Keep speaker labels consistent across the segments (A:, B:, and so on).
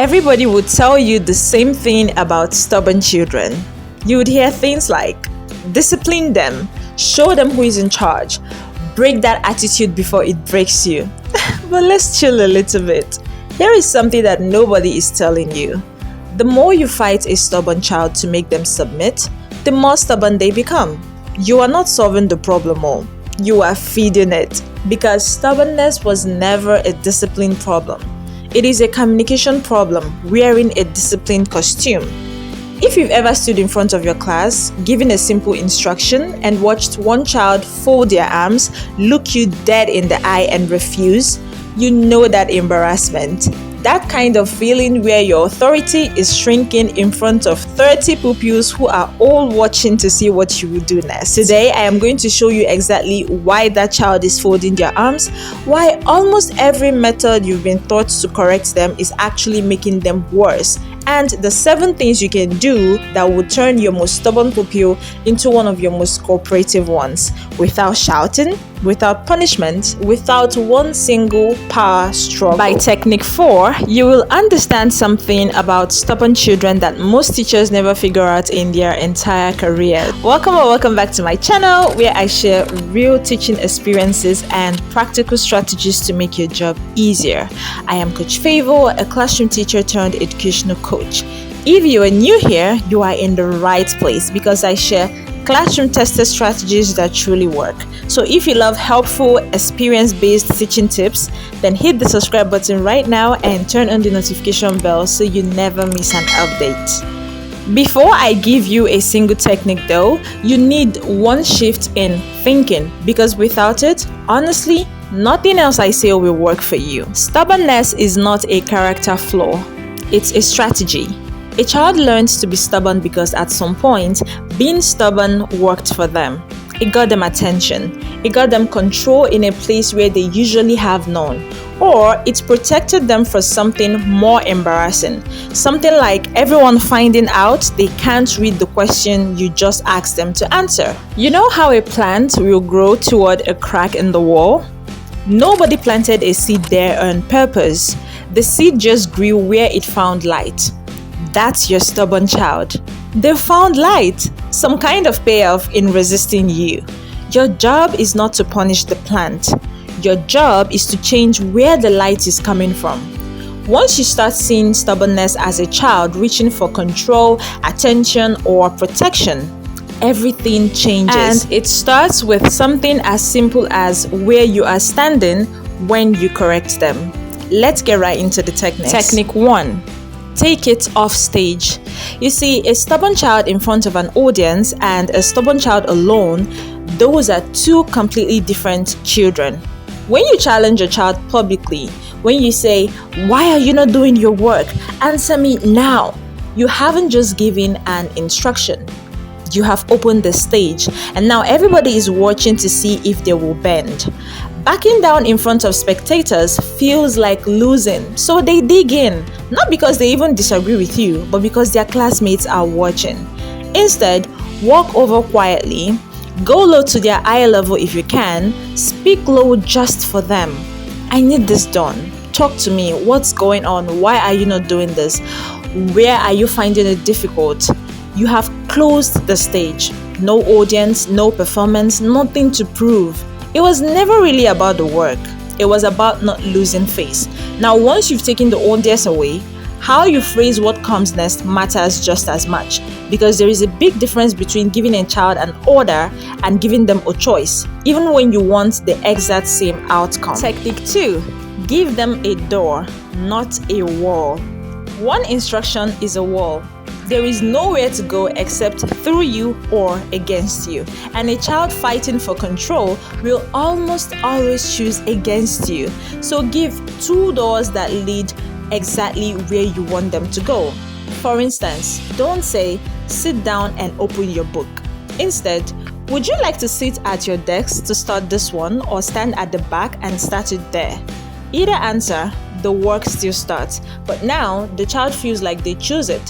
A: Everybody would tell you the same thing about stubborn children. You would hear things like, discipline them, show them who is in charge, break that attitude before it breaks you. But let's chill a little bit. Here is something that nobody is telling you. The more you fight a stubborn child to make them submit, the more stubborn they become. You are not solving the problem more. You are feeding it. Because stubbornness was never a discipline problem. It is a communication problem wearing a disciplined costume. If you've ever stood in front of your class, given a simple instruction, and watched one child fold their arms, look you dead in the eye and refuse, you know that embarrassment. That kind of feeling where your authority is shrinking in front of 30 pupils who are all watching to see what you will do next. Today, I am going to show you exactly why that child is folding their arms, why almost every method you've been taught to correct them is actually making them worse, and the 7 things you can do that will turn your most stubborn pupil into one of your most cooperative ones, without shouting, without punishment, without one single power struggle. By technique 4, you will understand something about stubborn children that most teachers never figure out in their entire career. Welcome or welcome back to my channel, where I share real teaching experiences and practical strategies to make your job easier. I am Coach Favour, a classroom teacher turned educational coach. If you are new here, you are in the right place because I share classroom tested strategies that truly work. So if you love helpful, experience-based teaching tips, then hit the subscribe button right now and turn on the notification bell so you never miss an update. Before I give you a single technique though, you need one shift in thinking, because without it, honestly, nothing else I say will work for you. Stubbornness is not a character flaw, it's a strategy. A child learns to be stubborn because at some point, being stubborn worked for them. It got them attention. It got them control in a place where they usually have none. Or it protected them from something more embarrassing. Something like everyone finding out they can't read the question you just asked them to answer. You know how a plant will grow toward a crack in the wall? Nobody planted a seed there on purpose. The seed just grew where it found light. That's your stubborn child. They found light, some kind of payoff in resisting you. Your job is not to punish the plant. Your job is to change where the light is coming from. Once you start seeing stubbornness as a child reaching for control, attention, or protection, everything changes. And it starts with something as simple as where you are standing when you correct them. Let's get right into the techniques. Technique 1. Take it off stage. You see, a stubborn child in front of an audience and a stubborn child alone, those are two completely different children. When you challenge a child publicly, when you say, "Why are you not doing your work? Answer me now," you haven't just given an instruction. You have opened the stage, and now everybody is watching to see if they will bend. Backing down in front of spectators feels like losing, so they dig in, not because they even disagree with you, but because their classmates are watching. Instead, walk over quietly, go low to their eye level if you can, speak low just for them. "I need this done. Talk to me. What's going on? Why are you not doing this? Where are you finding it difficult?" You have closed the stage. No audience, no performance, nothing to prove. It was never really about the work. It was about not losing face. Now, once you've taken the audience away, how you phrase what comes next matters just as much, because there is a big difference between giving a child an order and giving them a choice, even when you want the exact same outcome. Technique 2. Give them a door, not a wall. One instruction is a wall. There is nowhere to go except through you or against you. And a child fighting for control will almost always choose against you. So give 2 doors that lead exactly where you want them to go. For instance, don't say, "Sit down and open your book." Instead, "Would you like to sit at your desk to start this one, or stand at the back and start it there?" Either answer, the work still starts, but now the child feels like they choose it.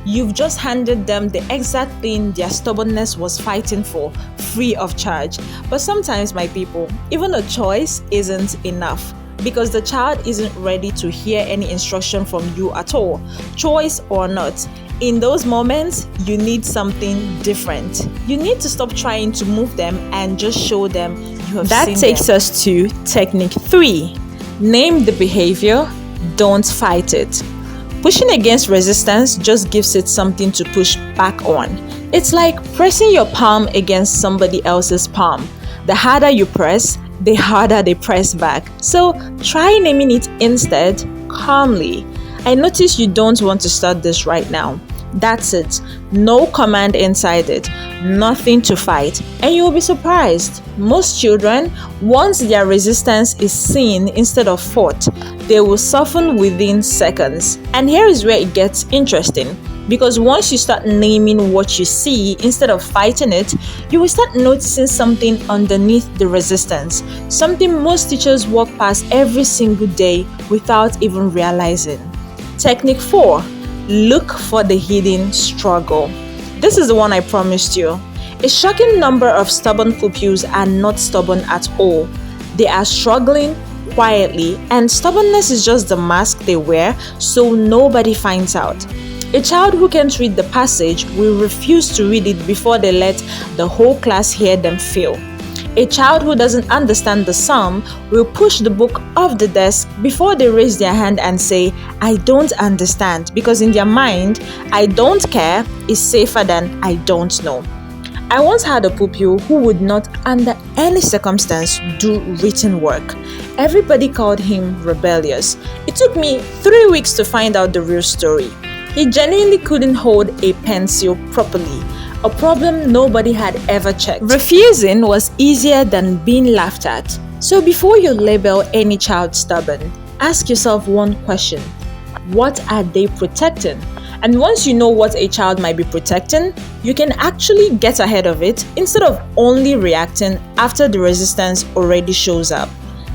A: You've just handed them the exact thing their stubbornness was fighting for, free of charge. But sometimes, my people, even a choice isn't enough. because the child isn't ready to hear any instruction from you at all, choice or not. In those moments, you need something different. You need to stop trying to move them and just show them you have
B: That
A: seen
B: takes
A: them.
B: us to technique 3.
A: Name the behavior, don't fight it. Pushing against resistance just gives it something to push back on. It's like pressing your palm against somebody else's palm. The harder you press, the harder they press back. So try naming it instead, calmly. I notice you don't want to start this right now. That's it. No command inside it. Nothing to fight. And you'll be surprised. Most children, once their resistance is seen instead of fought, they will soften within seconds. And here is where it gets interesting. Because once you start naming what you see instead of fighting it, you will start noticing something underneath the resistance. Something most teachers walk past every single day without even realizing. Technique 4. Look for the hidden struggle. This is the one I promised you. A shocking number of stubborn pupils are not stubborn at all. They are struggling quietly, and stubbornness is just the mask they wear so nobody finds out. A child who can't read the passage will refuse to read it before they let the whole class hear them fail. A child who doesn't understand the psalm will push the book off the desk before they raise their hand and say, "I don't understand," because in their mind, "I don't care" is safer than "I don't know." I once had a pupil who would not, under any circumstance, do written work. Everybody called him rebellious. It took me 3 weeks to find out the real story. He genuinely couldn't hold a pencil properly, a problem nobody had ever checked. Refusing was easier than being laughed at. So before you label any child stubborn, ask yourself one question. What are they protecting? And once you know what a child might be protecting, you can actually get ahead of it instead of only reacting after the resistance already shows up.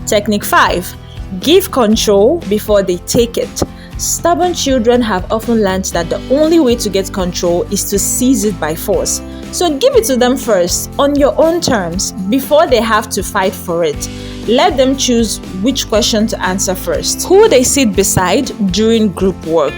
A: Technique 5. Give control before they take it. Stubborn children have often learned that the only way to get control is to seize it by force. So give it to them first, on your own terms, before they have to fight for it. Let them choose which question to answer first, who they sit beside during group work.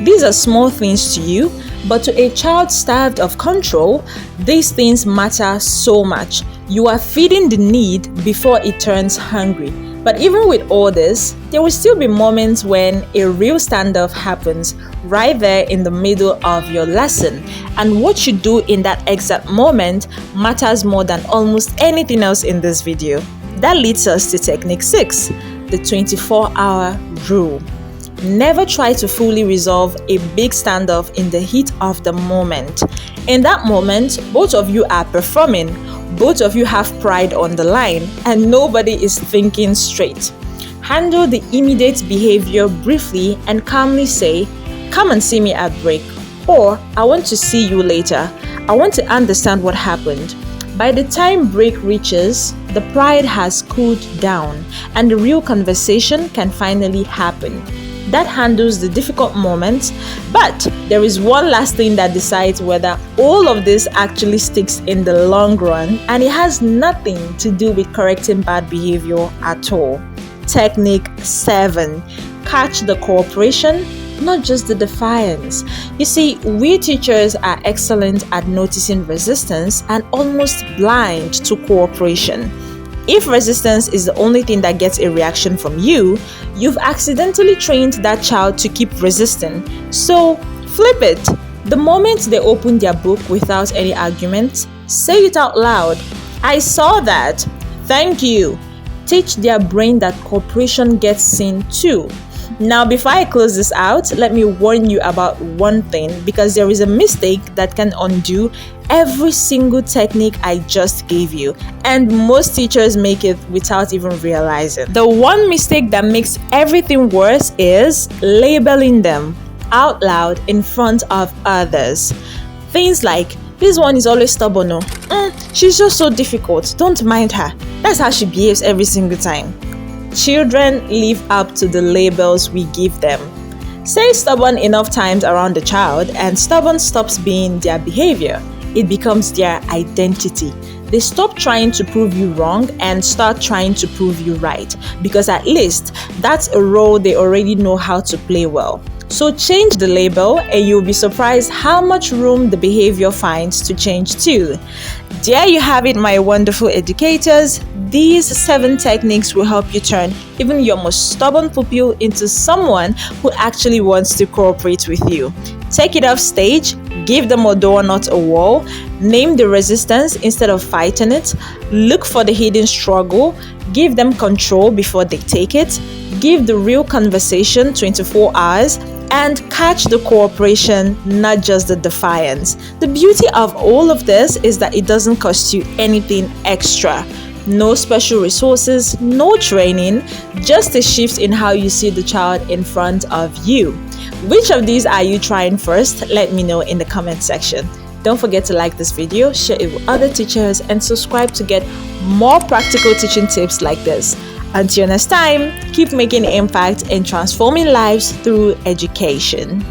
A: These are small things to you, but to a child starved of control, these things matter so much. You are feeding the need before it turns hungry. But even with all this, there will still be moments when a real standoff happens right there in the middle of your lesson. And what you do in that exact moment matters more than almost anything else in this video. That leads us to technique 6, the 24-hour rule. Never try to fully resolve a big standoff in the heat of the moment. In that moment, both of you are performing. Both of you have pride on the line, and nobody is thinking straight. Handle the immediate behavior briefly and calmly say, "Come and see me at break," or "I want to see you later. I want to understand what happened." By the time break reaches, the pride has cooled down, and the real conversation can finally happen. That handles the difficult moments, but there is one last thing that decides whether all of this actually sticks in the long run, and it has nothing to do with correcting bad behavior at all. Technique 7. Catch the cooperation, not just the defiance. You see, we teachers are excellent at noticing resistance and almost blind to cooperation. If resistance is the only thing that gets a reaction from you, you've accidentally trained that child to keep resisting. So flip it. The moment they open their book without any argument, say it out loud. "I saw that. Thank you." Teach their brain that cooperation gets seen too. Now, before I close this out, let me warn you about one thing, because there is a mistake that can undo every single technique I just gave you, and most teachers make it without even realizing. The one mistake that makes everything worse is labeling them out loud in front of others. Things like, "This one is always stubborn, no? She's just so difficult, don't mind her. That's how she behaves every single time." Children live up to the labels we give them. Say stubborn enough times around the child, and stubborn stops being their behavior.
B: it becomes their identity. They stop trying to prove you wrong and start trying to prove you right, because at least that's a role they already know how to play well. So change the label and you'll be surprised how much room the behavior finds to change too. There you have it, my wonderful educators. These 7 techniques will help you turn even your most stubborn pupil into someone who actually wants to cooperate with you. Take it off stage, give them a door, not a wall. Name the resistance instead of fighting it. Look for the hidden struggle. Give them control before they take it. Give the real conversation 24 hours. And catch the cooperation, not just the defiance. The beauty of all of this is that it doesn't cost you anything extra. No special resources, no training, just a shift in how you see the child in front of you. Which of these are you trying first? Let me know in the comment section. Don't forget to like this video, share it with other teachers, and subscribe to get more practical teaching tips like this. Until next time, keep making impact and transforming lives through education.